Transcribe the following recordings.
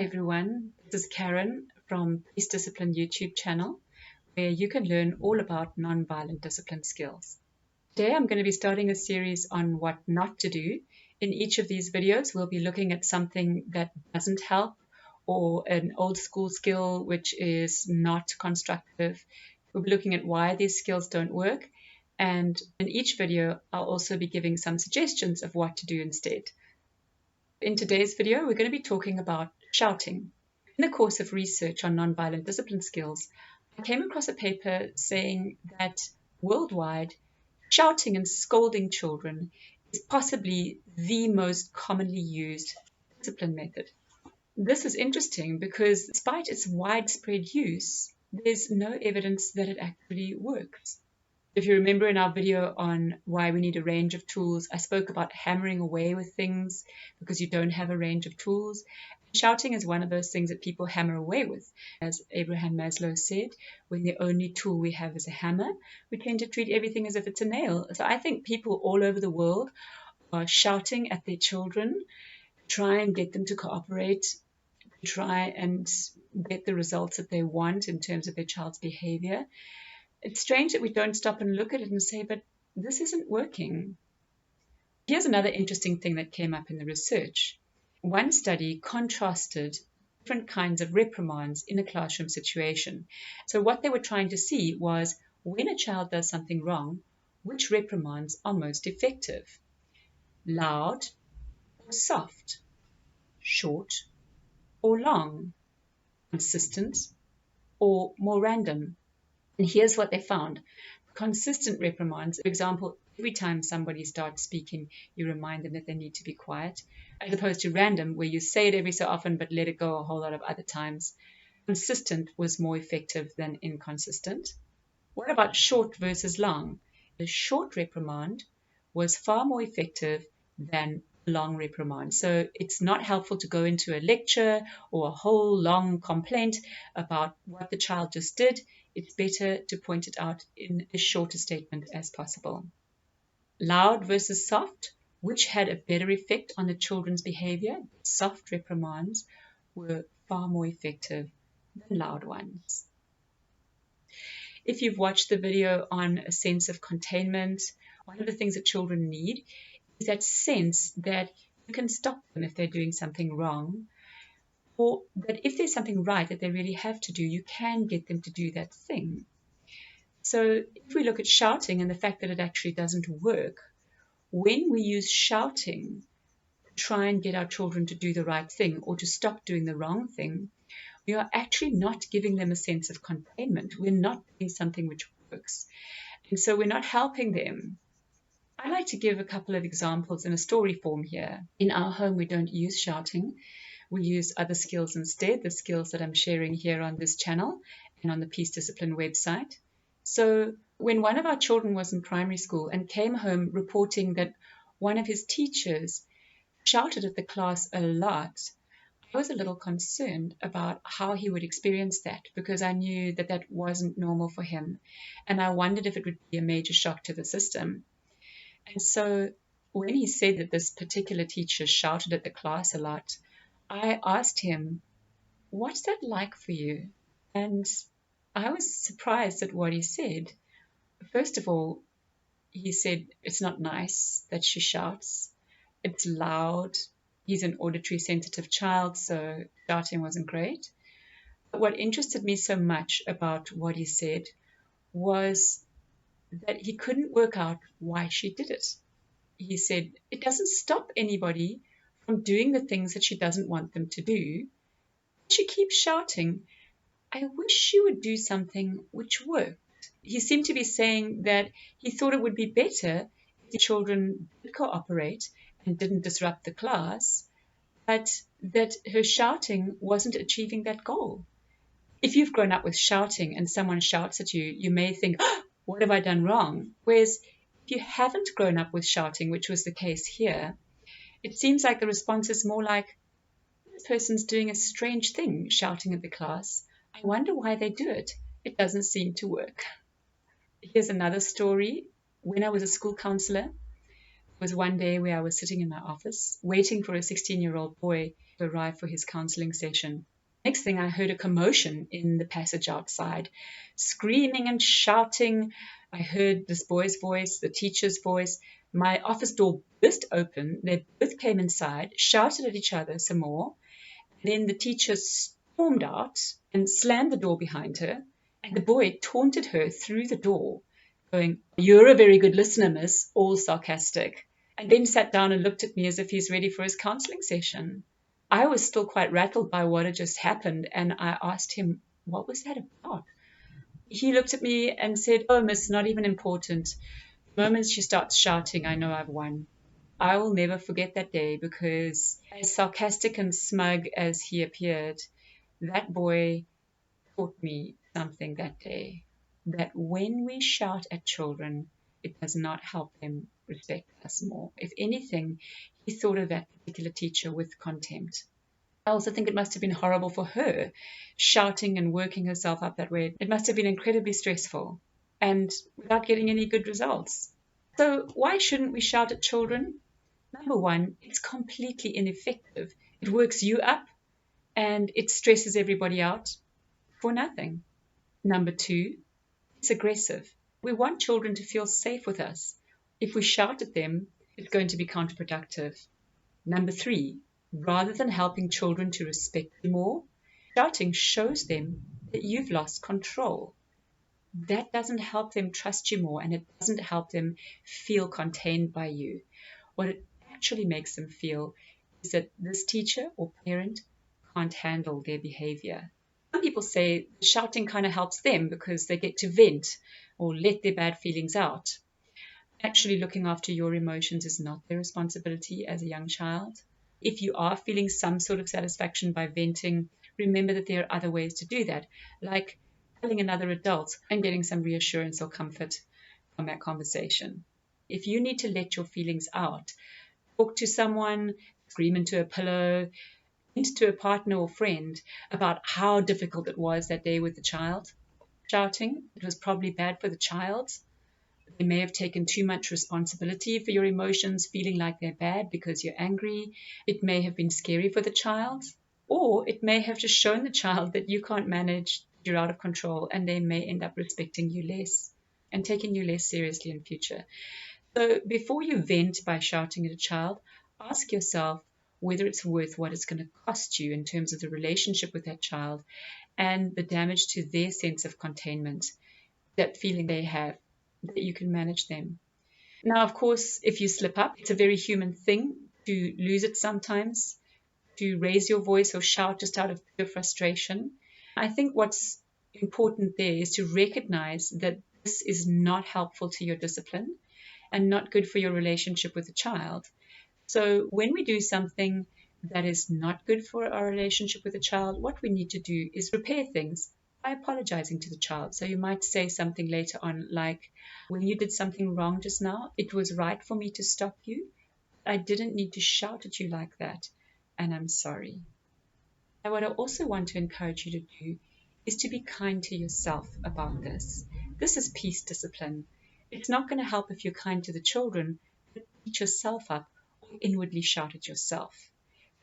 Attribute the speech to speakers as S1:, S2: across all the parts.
S1: Hi everyone, this is Karen from Peace Discipline YouTube channel, where you can learn all about non-violent discipline skills. Today I'm going to be starting a series on what not to do. In each of these videos we'll be looking at something that doesn't help or an old school skill which is not constructive. We'll be looking at why these skills don't work, and in each video I'll also be giving some suggestions of what to do instead. In today's video, we're going to be talking about shouting. In the course of research on nonviolent discipline skills, I came across a paper saying that worldwide, shouting and scolding children is possibly the most commonly used discipline method. This is interesting because despite its widespread use, there's no evidence that it actually works. If you remember in our video on why we need a range of tools, I spoke about hammering away with things because you don't have a range of tools. Shouting is one of those things that people hammer away with. As Abraham Maslow said, when the only tool we have is a hammer, we tend to treat everything as if it's a nail. So I think people all over the world are shouting at their children, try and get them to cooperate, try and get the results that they want in terms of their child's behavior. It's strange that we don't stop and look at it and say, but this isn't working. Here's another interesting thing that came up in the research. One study contrasted different kinds of reprimands in a classroom situation. So what they were trying to see was when a child does something wrong, which reprimands are most effective? Loud or soft? Short or long? Consistent or more random? And here's what they found. Consistent reprimands, for example, every time somebody starts speaking, you remind them that they need to be quiet, as opposed to random, where you say it every so often but let it go a whole lot of other times. Consistent was more effective than inconsistent. What about short versus long? The short reprimand was far more effective than long reprimand. So it's not helpful to go into a lecture or a whole long complaint about what the child just did. It's better to point it out in as short a statement as possible. Loud versus soft, which had a better effect on the children's behavior? Soft reprimands were far more effective than loud ones. If you've watched the video on a sense of containment, one of the things that children need is that sense that you can stop them if they're doing something wrong, or that if there's something right that they really have to do, you can get them to do that thing. So if we look at shouting and the fact that it actually doesn't work, when we use shouting to try and get our children to do the right thing or to stop doing the wrong thing, we are actually not giving them a sense of containment. We're not doing something which works. And so we're not helping them. I like to give a couple of examples in a story form here. In our home, we don't use shouting. We use other skills instead, the skills that I'm sharing here on this channel and on the Peace Discipline website. So when one of our children was in primary school and came home reporting that one of his teachers shouted at the class a lot, I was a little concerned about how he would experience that because I knew that that wasn't normal for him. And I wondered if it would be a major shock to the system. And so when he said that this particular teacher shouted at the class a lot, I asked him, what's that like for you? And I was surprised at what he said. First of all, he said, it's not nice that she shouts. It's loud. He's an auditory sensitive child, so shouting wasn't great. But what interested me so much about what he said was that he couldn't work out why she did it. He said, it doesn't stop anybody from doing the things that she doesn't want them to do. She keeps shouting, I wish she would do something which worked. He seemed to be saying that he thought it would be better if the children did cooperate and didn't disrupt the class, but that her shouting wasn't achieving that goal. If you've grown up with shouting and someone shouts at you, you may think, oh, what have I done wrong? Whereas if you haven't grown up with shouting, which was the case here, it seems like the response is more like, this person's doing a strange thing, shouting at the class. I wonder why they do it. It doesn't seem to work. Here's another story. When I was a school counselor, there was one day where I was sitting in my office waiting for a 16-year-old boy to arrive for his counseling session. Next thing, I heard a commotion in the passage outside, screaming and shouting. I heard this boy's voice, the teacher's voice. My office door burst open. They both came inside, shouted at each other some more. Then the teacher stormed out and slammed the door behind her. And the boy taunted her through the door, going, "You're a very good listener, miss," all sarcastic. And then sat down and looked at me as if he's ready for his counseling session. I was still quite rattled by what had just happened, and I asked him, "What was that about?" He looked at me and said, "Oh, miss, not even important. The moment she starts shouting, I know I've won." I will never forget that day, because as sarcastic and smug as he appeared, that boy taught me something that day, that when we shout at children, it does not help them respect us more. If anything, he thought of that particular teacher with contempt. I also think it must have been horrible for her, shouting and working herself up that way. It must have been incredibly stressful and without getting any good results. So why shouldn't we shout at children? Number one, it's completely ineffective. It works you up and it stresses everybody out for nothing. Number two, it's aggressive. We want children to feel safe with us. If we shout at them, it's going to be counterproductive. Number three, rather than helping children to respect you more, shouting shows them that you've lost control. That doesn't help them trust you more, and it doesn't help them feel contained by you. What it actually makes them feel is that this teacher or parent can't handle their behavior. Some people say shouting kind of helps them because they get to vent or let their bad feelings out. Actually, looking after your emotions is not their responsibility as a young child. If you are feeling some sort of satisfaction by venting, remember that there are other ways to do that, like telling another adult and getting some reassurance or comfort from that conversation. If you need to let your feelings out, talk to someone, scream into a pillow, to a partner or friend about how difficult it was that day with the child. Shouting, it was probably bad for the child. They may have taken too much responsibility for your emotions, feeling like they're bad because you're angry. It may have been scary for the child, or it may have just shown the child that you can't manage, you're out of control, and they may end up respecting you less and taking you less seriously in future. So before you vent by shouting at a child, ask yourself whether it's worth what it's going to cost you in terms of the relationship with that child and the damage to their sense of containment, that feeling they have, that you can manage them. Now, of course, if you slip up, it's a very human thing to lose it sometimes, to raise your voice or shout just out of pure frustration. I think what's important there is to recognize that this is not helpful to your discipline and not good for your relationship with the child. So when we do something that is not good for our relationship with the child, what we need to do is repair things by apologizing to the child. So you might say something later on like, "When you did something wrong just now, it was right for me to stop you. I didn't need to shout at you like that, and I'm sorry." And what I also want to encourage you to do is to be kind to yourself about this. This is peace discipline. It's not going to help if you're kind to the children, but beat yourself up or inwardly shout at yourself.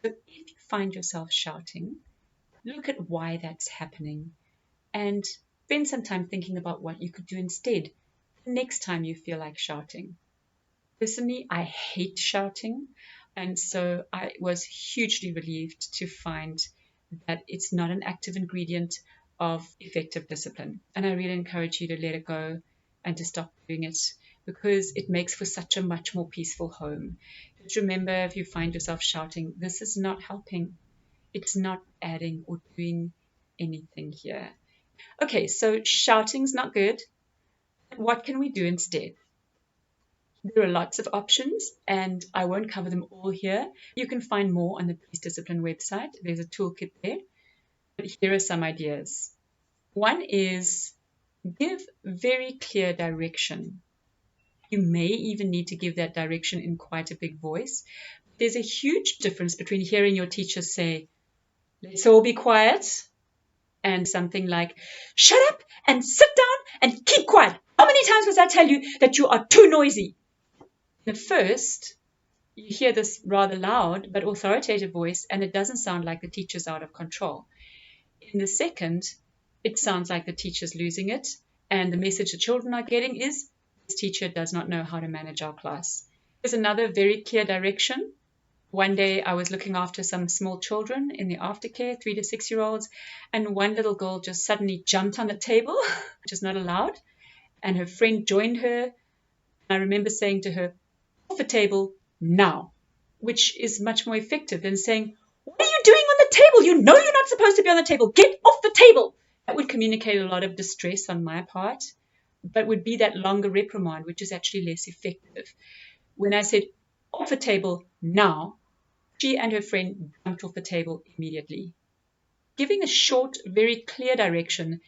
S1: So if you find yourself shouting, look at why that's happening and spend some time thinking about what you could do instead the next time you feel like shouting. Personally, I hate shouting, and so I was hugely relieved to find that it's not an active ingredient of effective discipline. And I really encourage you to let it go and to stop doing it, because it makes for such a much more peaceful home. Just remember, if you find yourself shouting, this is not helping. It's not adding or doing anything here. Okay, so shouting's not good. What can we do instead? There are lots of options, and I won't cover them all here. You can find more on the Peace Discipline website. There's a toolkit there. But here are some ideas. One is give very clear direction. You may even need to give that direction in quite a big voice. There's a huge difference between hearing your teacher say, "Let's all be quiet," and something like, "Shut up and sit down and keep quiet. How many times must I tell you that you are too noisy?" At first, you hear this rather loud but authoritative voice, and it doesn't sound like the teacher's out of control. In the second, it sounds like the teacher's losing it, and the message the children are getting is, this teacher does not know how to manage our class. There's another very clear direction. One day I was looking after some small children in the aftercare, 3 to 6 year olds, and one little girl just suddenly jumped on the table, which is not allowed, and her friend joined her. I remember saying to her, off the table now, which is much more effective than saying, what are you doing on the table? You know you're not supposed to be on the table. Get off the table. That would communicate a lot of distress on my part, but would be that longer reprimand, which is actually less effective. When I said, off the table now, she and her friend jumped off the table immediately. Giving a short, very clear direction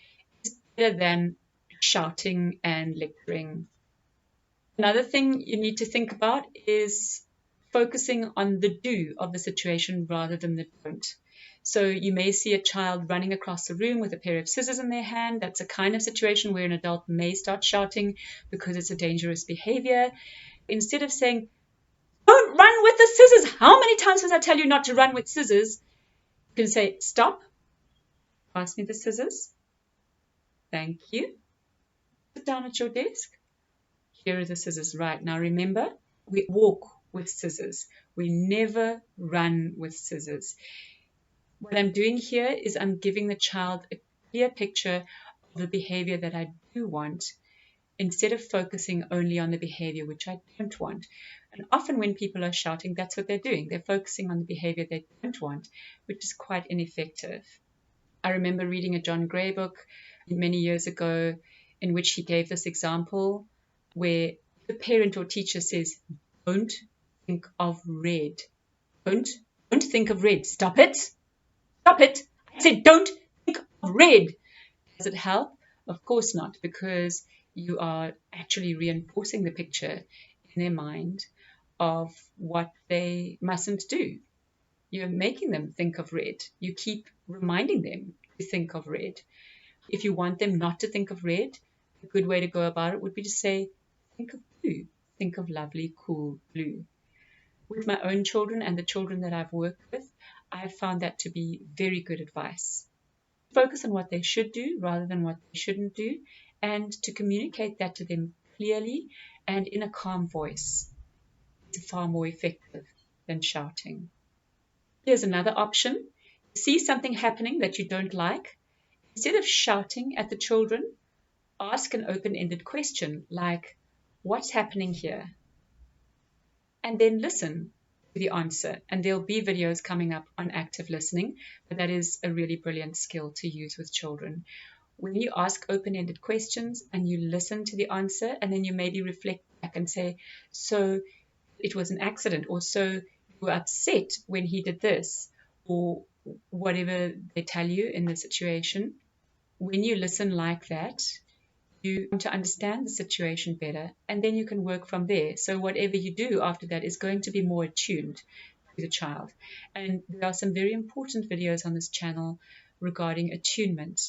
S1: is better than shouting and lecturing. Another thing you need to think about is focusing on the do of the situation rather than the don't. So you may see a child running across the room with a pair of scissors in their hand. That's a kind of situation where an adult may start shouting because it's a dangerous behavior. Instead of saying, don't run with the scissors. How many times must I tell you not to run with scissors? You can say, stop. Pass me the scissors. Thank you. Sit down at your desk. Here are the scissors. Right. Now remember, we walk with scissors. We never run with scissors. What I'm doing here is I'm giving the child a clear picture of the behavior that I do want, instead of focusing only on the behavior which I don't want. And often when people are shouting, that's what they're doing. They're focusing on the behavior they don't want, which is quite ineffective. I remember reading a John Gray book many years ago in which he gave this example where the parent or teacher says, don't think of red. Don't think of red. Stop it. Stop it. I said, don't think of red. Does it help? Of course not, because you are actually reinforcing the picture in their mind of what they mustn't do. You're making them think of red. You keep reminding them to think of red. If you want them not to think of red, a good way to go about it would be to say, think of blue. Think of lovely, cool blue. With my own children and the children that I've worked with, I've found that to be very good advice. Focus on what they should do rather than what they shouldn't do, and to communicate that to them clearly and in a calm voice. It's far more effective than shouting. Here's another option. See something happening that you don't like. Instead of shouting at the children, ask an open-ended question like, what's happening here? And then listen to the answer. And there'll be videos coming up on active listening, but that is a really brilliant skill to use with children. When you ask open-ended questions and you listen to the answer, and then you maybe reflect back and say, so it was an accident, or so you were upset when he did this, or whatever they tell you in the situation. When you listen like that, you come to understand the situation better, and then you can work from there. So whatever you do after that is going to be more attuned to the child. And there are some very important videos on this channel regarding attunement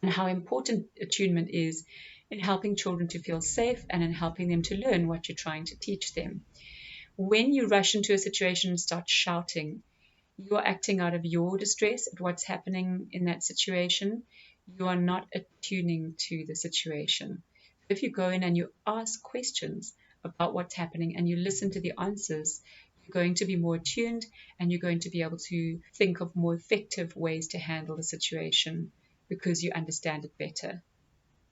S1: and how important attunement is in helping children to feel safe and in helping them to learn what you're trying to teach them. When you rush into a situation and start shouting, you are acting out of your distress at what's happening in that situation. You are not attuning to the situation. If you go in and you ask questions about what's happening and you listen to the answers, you're going to be more attuned and you're going to be able to think of more effective ways to handle the situation because you understand it better.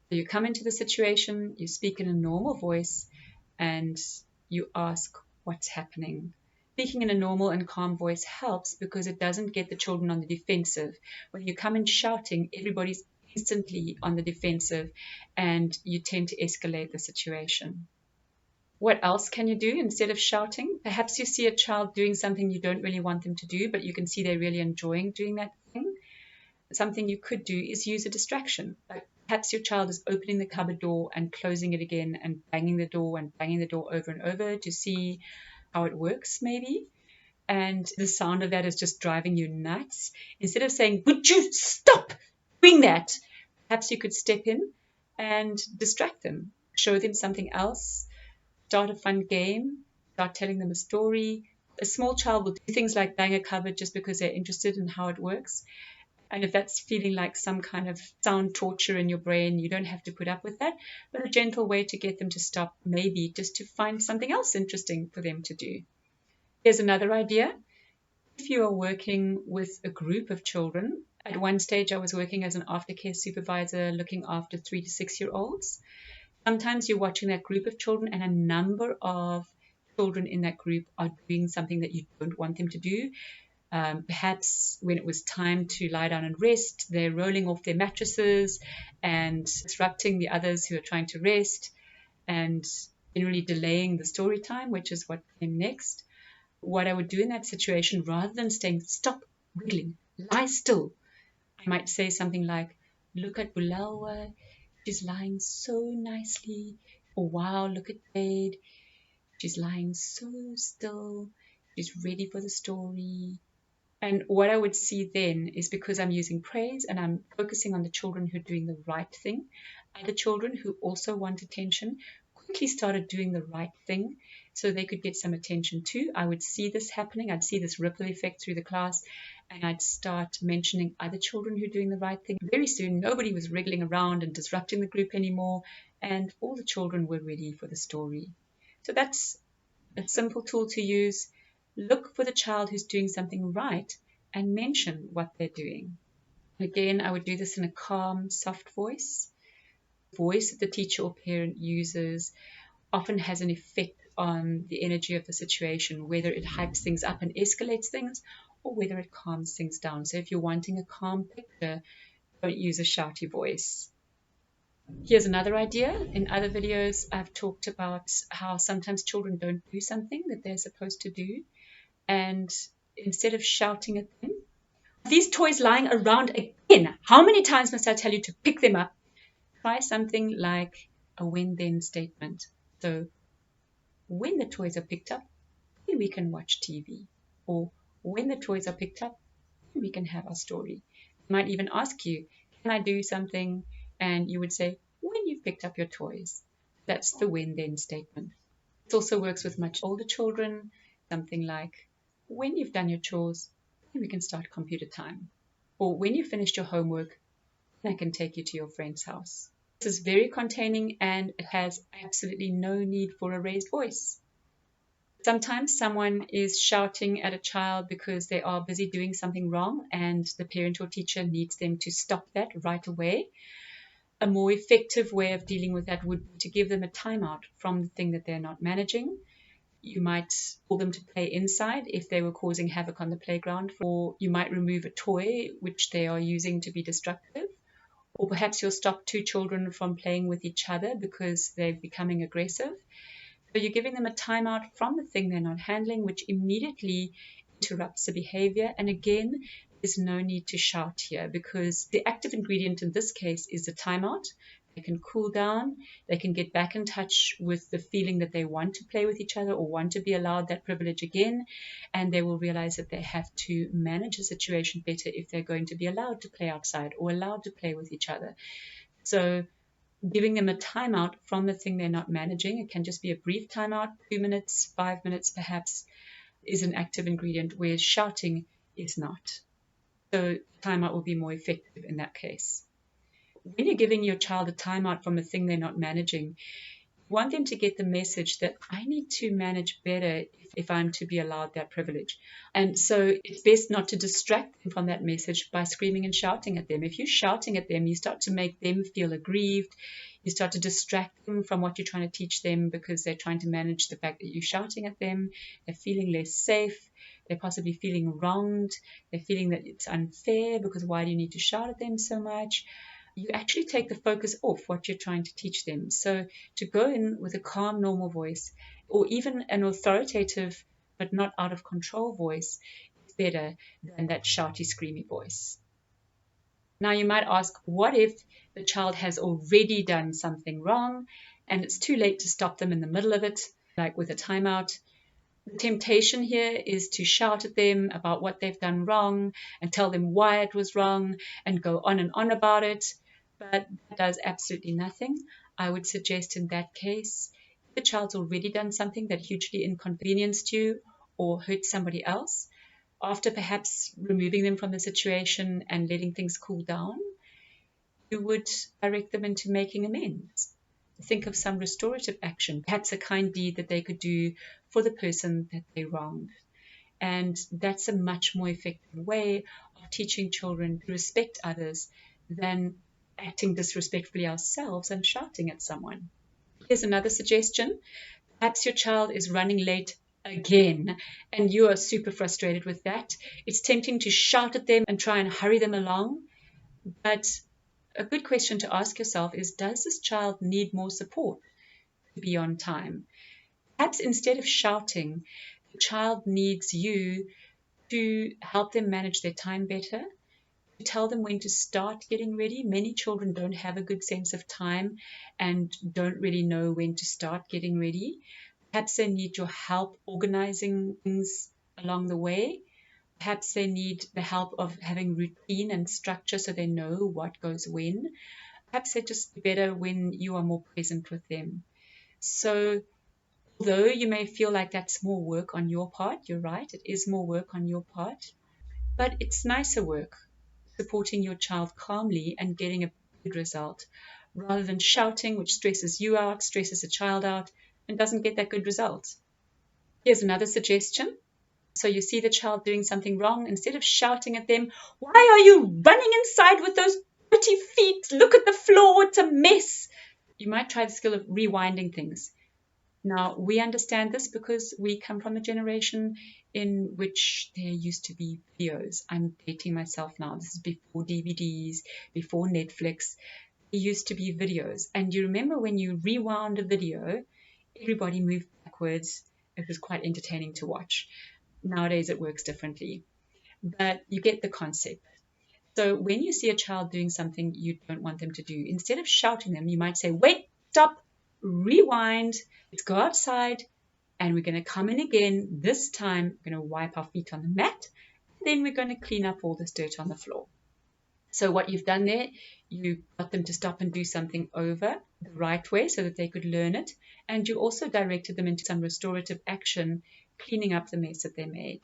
S1: So you come into the situation, you speak in a normal voice, and you ask what's happening. Speaking in a normal and calm voice helps because it doesn't get the children on the defensive. When you come in shouting, everybody's instantly on the defensive and you tend to escalate the situation. What else can you do instead of shouting? Perhaps you see a child doing something you don't really want them to do, but you can see they're really enjoying doing that thing. Something you could do is use a distraction. Like perhaps your child is opening the cupboard door and closing it again and banging the door over and over to see how it works maybe, and the sound of that is just driving you nuts. Instead of saying, would you stop doing that, perhaps you could step in and distract them, show them something else, start a fun game, start telling them a story. A small child will do things like bang a cupboard just because they're interested in how it works. And if that's feeling like some kind of sound torture in your brain, you don't have to put up with that. But a gentle way to get them to stop, maybe just to find something else interesting for them to do. Here's another idea. If you are working with a group of children, at one stage I was working as an aftercare supervisor looking after 3 to 6 year olds. Sometimes you're watching that group of children and a number of children in that group are doing something that you don't want them to do. Perhaps when it was time to lie down and rest, they're rolling off their mattresses and disrupting the others who are trying to rest and generally delaying the story time, which is what came next. What I would do in that situation, rather than saying, stop wiggling, lie still, I might say something like, look at Bulawa, she's lying so nicely. Or wow, look at Jade, she's lying so still, she's ready for the story. And what I would see then is, because I'm using praise and I'm focusing on the children who are doing the right thing, other children who also want attention quickly started doing the right thing so they could get some attention too. I would see this happening. I'd see this ripple effect through the class, and I'd start mentioning other children who are doing the right thing. Very soon, nobody was wriggling around and disrupting the group anymore, and all the children were ready for the story. So that's a simple tool to use. Look for the child who's doing something right and mention what they're doing. Again, I would do this in a calm, soft voice. The voice that the teacher or parent uses often has an effect on the energy of the situation, whether it hypes things up and escalates things, or whether it calms things down. So if you're wanting a calm picture, don't use a shouty voice. Here's another idea. In other videos, I've talked about how sometimes children don't do something that they're supposed to do. And instead of shouting at them, these toys lying around again, how many times must I tell you to pick them up? Try something like a when-then statement. So when the toys are picked up, then we can watch TV. Or when the toys are picked up, then we can have our story. They might even ask you, can I do something? And you would say, when you've picked up your toys. That's the when-then statement. It also works with much older children. Something like, when you've done your chores, then we can start computer time. Or when you've finished your homework, then I can take you to your friend's house. This is very containing and it has absolutely no need for a raised voice. Sometimes someone is shouting at a child because they are busy doing something wrong and the parent or teacher needs them to stop that right away. A more effective way of dealing with that would be to give them a timeout from the thing that they're not managing. You might call them to play inside if they were causing havoc on the playground, or you might remove a toy which they are using to be destructive, or perhaps you'll stop two children from playing with each other because they're becoming aggressive. So you're giving them a timeout from the thing they're not handling, which immediately interrupts the behavior. And again, there's no need to shout here because the active ingredient in this case is the timeout. They can cool down, they can get back in touch with the feeling that they want to play with each other or want to be allowed that privilege again, and they will realize that they have to manage the situation better if they're going to be allowed to play outside or allowed to play with each other. So giving them a timeout from the thing they're not managing, it can just be a brief timeout, 2 minutes, 5 minutes perhaps, is an active ingredient, whereas shouting is not. So timeout will be more effective in that case. When you're giving your child a timeout from a thing they're not managing, you want them to get the message that I need to manage better if I'm to be allowed that privilege. And so it's best not to distract them from that message by screaming and shouting at them. If you're shouting at them, you start to make them feel aggrieved. You start to distract them from what you're trying to teach them because they're trying to manage the fact that you're shouting at them. They're feeling less safe. They're possibly feeling wronged. They're feeling that it's unfair because why do you need to shout at them so much? You actually take the focus off what you're trying to teach them. So to go in with a calm, normal voice, or even an authoritative but not out of control voice, is better than that shouty, screamy voice. Now you might ask, what if the child has already done something wrong and it's too late to stop them in the middle of it, like with a timeout? The temptation here is to shout at them about what they've done wrong and tell them why it was wrong and go on and on about it. But that does absolutely nothing. I would suggest in that case, The child's already done something that hugely inconvenienced you or hurt somebody else. After perhaps removing them from the situation and letting things cool down, you would direct them into making amends. Think of some restorative action, perhaps a kind deed that they could do for the person that they wronged. And that's a much more effective way of teaching children to respect others than acting disrespectfully ourselves and shouting at someone. Here's another suggestion. Perhaps your child is running late again and you are super frustrated with that. It's tempting to shout at them and try and hurry them along. But a good question to ask yourself is, does this child need more support to be on time? Perhaps instead of shouting, the child needs you to help them manage their time better, to tell them when to start getting ready. Many children don't have a good sense of time and don't really know when to start getting ready. Perhaps they need your help organizing things along the way. Perhaps they need the help of having routine and structure so they know what goes when. Perhaps they just do better when you are more present with them. So although you may feel like that's more work on your part, you're right, it is more work on your part, but it's nicer work supporting your child calmly and getting a good result rather than shouting, which stresses you out, stresses the child out, and doesn't get that good result. Here's another suggestion. So you see the child doing something wrong, instead of shouting at them, "Why are you running inside with those dirty feet? Look at the floor, it's a mess." You might try the skill of rewinding things. Now, we understand this because we come from a generation in which there used to be videos. I'm dating myself now. This is before DVDs, before Netflix. There used to be videos. And you remember when you rewound a video, everybody moved backwards. It was quite entertaining to watch. Nowadays, it works differently. But you get the concept. So when you see a child doing something you don't want them to do, instead of shouting them, you might say, "Wait, stop, rewind, let's go outside, and we're going to come in again. This time, we're going to wipe our feet on the mat, and then we're going to clean up all this dirt on the floor." So what you've done there, you got them to stop and do something over the right way so that they could learn it, and you also directed them into some restorative action, cleaning up the mess that they made,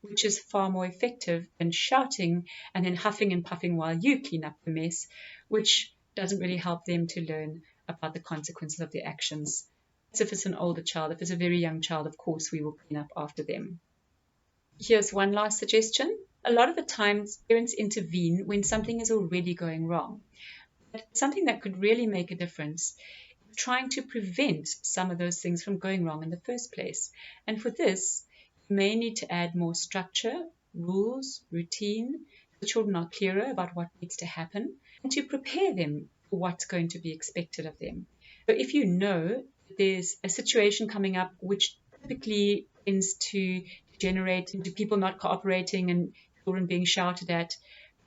S1: which is far more effective than shouting and then huffing and puffing while you clean up the mess, which doesn't really help them to learn about the consequences of their actions. So if it's an older child, if it's a very young child, of course, we will clean up after them. Here's one last suggestion. A lot of the times, parents intervene when something is already going wrong. But something that could really make a difference is trying to prevent some of those things from going wrong in the first place. And for this, you may need to add more structure, rules, routine, so the children are clearer about what needs to happen, and to prepare them for what's going to be expected of them. So if you know there's a situation coming up which typically tends to generate into people not cooperating and children being shouted at,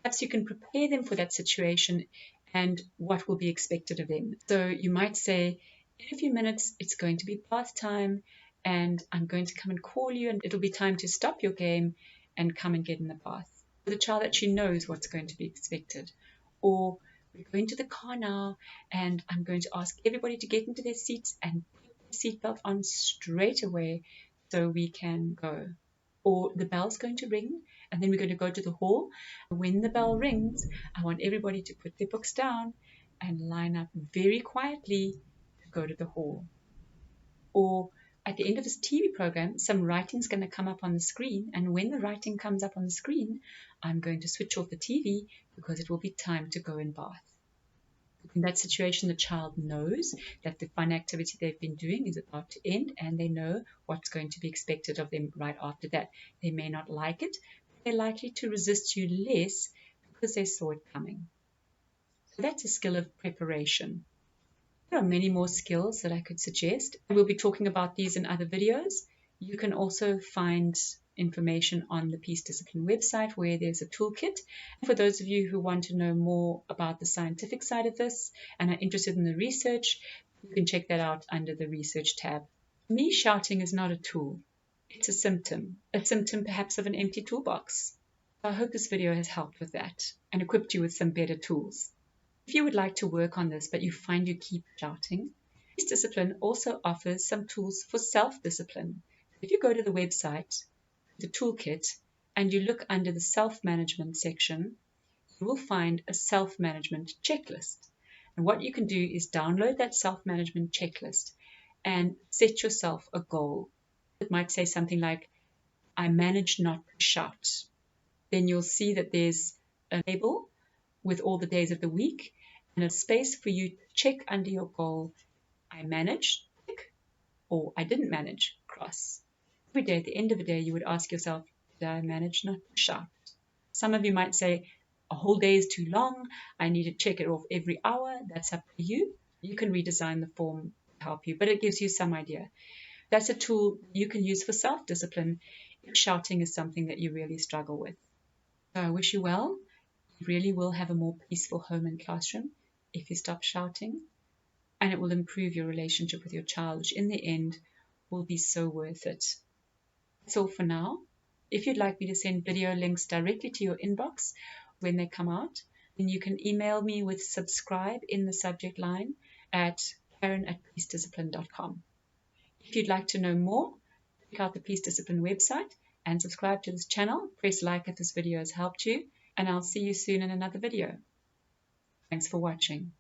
S1: perhaps you can prepare them for that situation and what will be expected of them. So you might say, in a few minutes, it's going to be bath time, and I'm going to come and call you, and it'll be time to stop your game and come and get in the bath. The child actually knows what's going to be expected. Or, we're going to the car now, and I'm going to ask everybody to get into their seats and put their seatbelt on straight away so we can go. Or, the bell's going to ring, and then we're going to go to the hall. When the bell rings, I want everybody to put their books down and line up very quietly to go to the hall. Or at the end of this TV program, some writing's going to come up on the screen, and when the writing comes up on the screen, I'm going to switch off the TV because it will be time to go and bath. In that situation, the child knows that the fun activity they've been doing is about to end, and they know what's going to be expected of them right after that. They may not like it, but they're likely to resist you less because they saw it coming. So that's a skill of preparation. There are many more skills that I could suggest. We'll be talking about these in other videos. You can also find information on the Peace Discipline website where there's a toolkit. For those of you who want to know more about the scientific side of this and are interested in the research, you can check that out under the research tab. For me, shouting is not a tool. It's a symptom perhaps of an empty toolbox. I hope this video has helped with that and equipped you with some better tools. If you would like to work on this, but you find you keep shouting, Peace Discipline also offers some tools for self-discipline. If you go to the website, the toolkit, and you look under the self-management section, you will find a self-management checklist. And what you can do is download that self-management checklist and set yourself a goal. It might say something like, I manage not to shout. Then you'll see that there's a label with all the days of the week and a space for you to check under your goal, I managed, tick, or I didn't manage, cross. Every day at the end of the day, you would ask yourself, did I manage not to shout? Some of you might say, a whole day is too long. I need to check it off every hour. That's up to you. You can redesign the form to help you, but it gives you some idea. That's a tool you can use for self-discipline if shouting is something that you really struggle with. So I wish you well. You really will have a more peaceful home and classroom if you stop shouting, and it will improve your relationship with your child, which in the end will be so worth it. That's all for now. If you'd like me to send video links directly to your inbox when they come out, then you can email me with subscribe in the subject line at karen@peacediscipline.com. If you'd like to know more, check out the Peace Discipline website and subscribe to this channel. Press like if this video has helped you, and I'll see you soon in another video. Thanks for watching.